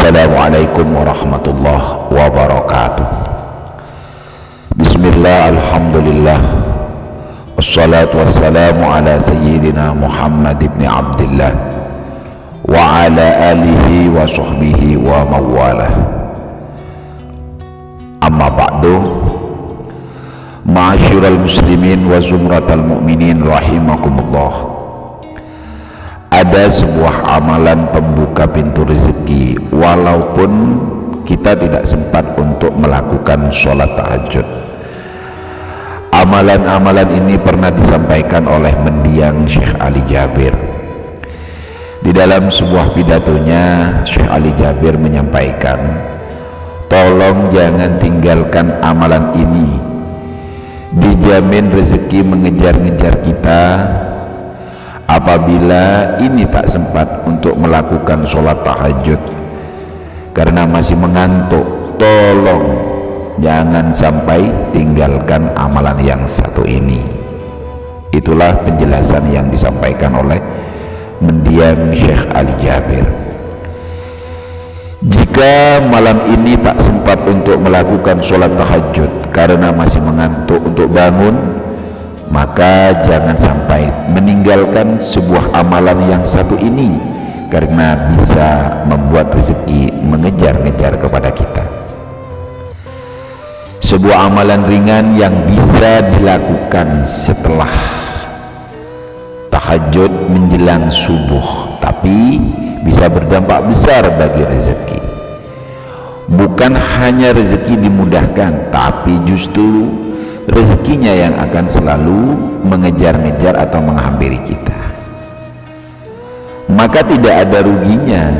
Assalamualaikum warahmatullahi wabarakatuh. Bismillah, alhamdulillah, wassalatu wassalamu ala sayyidina Muhammad ibn Abdillah wa ala alihi wa sahbihi wa mawalah. Amma ba'du, ma'asyiral muslimin wa zumratal mu'minin rahimakumullah. Ada sebuah amalan pembuka pintu rezeki walaupun kita tidak sempat untuk melakukan sholat tahajud. Amalan-amalan ini pernah disampaikan oleh mendiang Syekh Ali Jabir. Di dalam sebuah pidatonya, Syekh Ali Jabir menyampaikan, tolong jangan tinggalkan amalan ini, dijamin rezeki mengejar-ngejar kita. Apabila ini tak sempat untuk melakukan sholat tahajud karena masih mengantuk, tolong jangan sampai tinggalkan amalan yang satu ini. Itulah penjelasan yang disampaikan oleh mendiang Syekh Ali Jabir. Jika malam ini tak sempat untuk melakukan sholat tahajud karena masih mengantuk untuk bangun, maka jangan sampai meninggalkan sebuah amalan yang satu ini karena bisa membuat rezeki mengejar-ngejar kepada kita. Sebuah amalan ringan yang bisa dilakukan setelah tahajud menjelang subuh, tapi bisa berdampak besar bagi rezeki. Bukan hanya rezeki dimudahkan, tapi justru rezekinya yang akan selalu mengejar-ngejar atau menghampiri kita. Maka tidak ada ruginya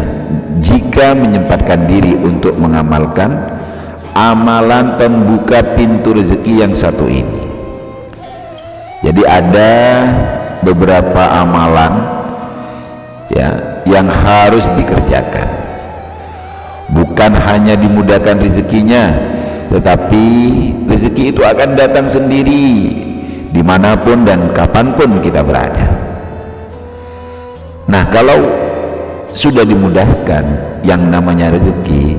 jika menyempatkan diri untuk mengamalkan amalan pembuka pintu rezeki yang satu ini. Jadi ada beberapa amalan ya yang harus dikerjakan. Bukan hanya dimudahkan rezekinya, tetapi rezeki itu akan datang sendiri dimanapun dan kapanpun kita berada. Nah, kalau sudah dimudahkan yang namanya rezeki,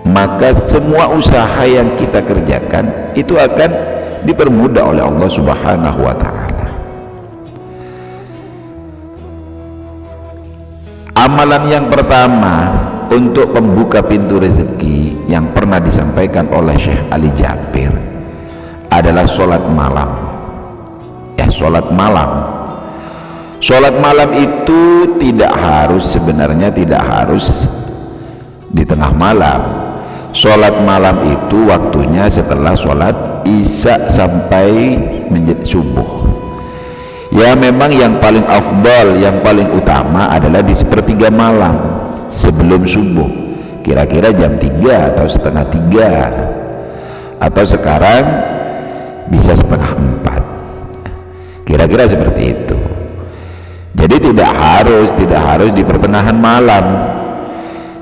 maka semua usaha yang kita kerjakan itu akan dipermudah oleh Allah Subhanahu wa ta'ala. Amalan yang pertama untuk pembuka pintu rezeki yang pernah disampaikan oleh Syekh Ali Jabir adalah sholat malam. Ya, sholat malam. Sholat malam itu sebenarnya tidak harus di tengah malam. Sholat malam itu waktunya setelah sholat isya sampai menjadi subuh. Ya, memang yang paling afdal, yang paling utama adalah di sepertiga malam sebelum subuh, kira-kira jam 3 atau setengah 3, atau sekarang bisa setengah 4, kira-kira seperti itu. Jadi tidak harus di pertengahan malam,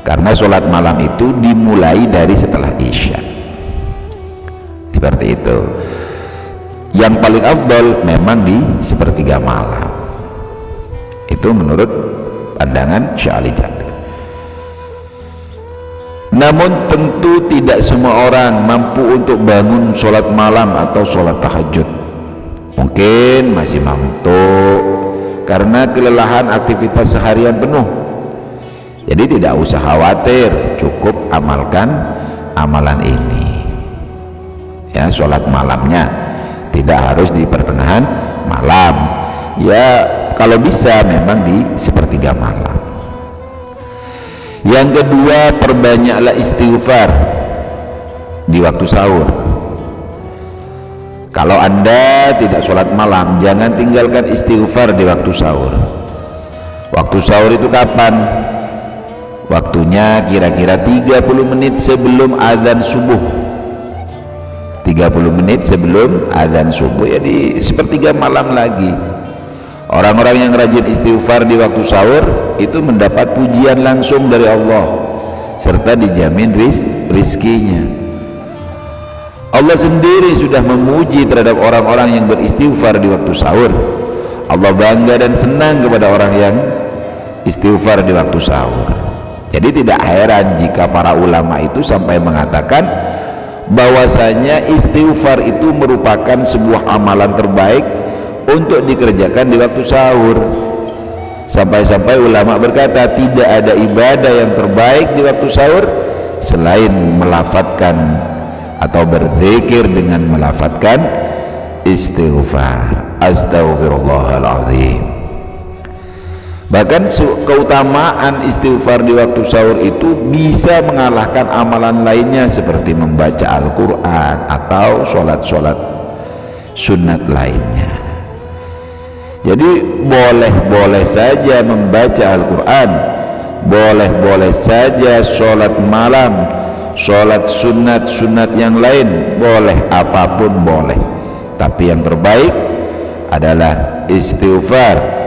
karena sholat malam itu dimulai dari setelah isya, seperti itu. Yang paling afdal memang di sepertiga malam, itu menurut pandangan Syekh Ali Jabir. Namun tentu tidak semua orang mampu untuk bangun sholat malam atau sholat tahajud. Mungkin masih ngantuk karena kelelahan aktivitas seharian penuh. Jadi tidak usah khawatir, cukup amalkan amalan ini. Ya, sholat malamnya tidak harus di pertengahan malam. Ya, kalau bisa memang di sepertiga malam. Yang kedua, perbanyaklah istighfar di waktu sahur. Kalau Anda tidak sholat malam, jangan tinggalkan istighfar di waktu sahur. Waktu sahur itu kapan? Waktunya kira-kira 30 menit sebelum azan subuh. 30 menit sebelum azan subuh, ya di sepertiga malam lagi. Orang-orang yang rajin istighfar di waktu sahur itu mendapat pujian langsung dari Allah serta dijamin rizkinya. Allah sendiri sudah memuji terhadap orang-orang yang beristighfar di waktu sahur. Allah bangga dan senang kepada orang yang istighfar di waktu sahur. Jadi tidak heran jika para ulama itu sampai mengatakan bahwasanya istighfar itu merupakan sebuah amalan terbaik untuk dikerjakan di waktu sahur. Sampai-sampai ulama berkata tidak ada ibadah yang terbaik di waktu sahur selain melafadzkan atau berzikir dengan melafadzkan istighfar. Astaghfirullahaladzim. Bahkan keutamaan istighfar di waktu sahur itu bisa mengalahkan amalan lainnya seperti membaca Al-Quran atau sholat-sholat sunat lainnya. Jadi boleh-boleh saja membaca Al-Quran, boleh-boleh saja sholat malam, sholat sunat-sunat yang lain, boleh, apapun boleh. Tapi yang terbaik adalah istighfar.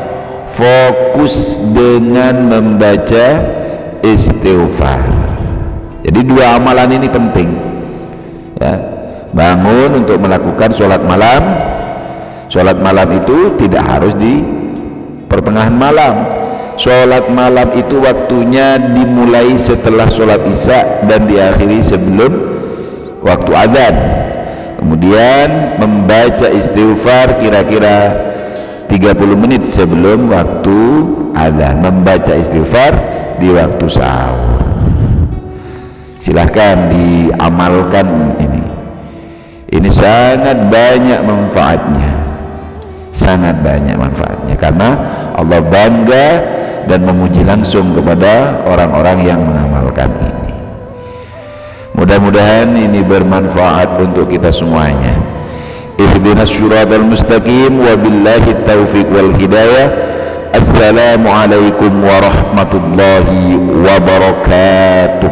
Fokus dengan membaca istighfar. Jadi dua amalan ini penting ya. Bangun untuk melakukan sholat malam. Sholat malam itu tidak harus di pertengahan malam. Sholat malam itu waktunya dimulai setelah sholat isya dan diakhiri sebelum waktu adzan. Kemudian membaca istighfar kira-kira 30 menit sebelum waktu adzan, membaca istighfar di waktu sahur. Silahkan diamalkan ini. Ini sangat banyak manfaatnya, sangat banyak manfaatnya, karena Allah bangga dan memuji langsung kepada orang-orang yang mengamalkan ini. Mudah-mudahan ini bermanfaat untuk kita semuanya. Ihdinas syiratal mustaqim wa billahi taufiq wal hidayah. Assalamualaikum warahmatullahi wabarakatuh.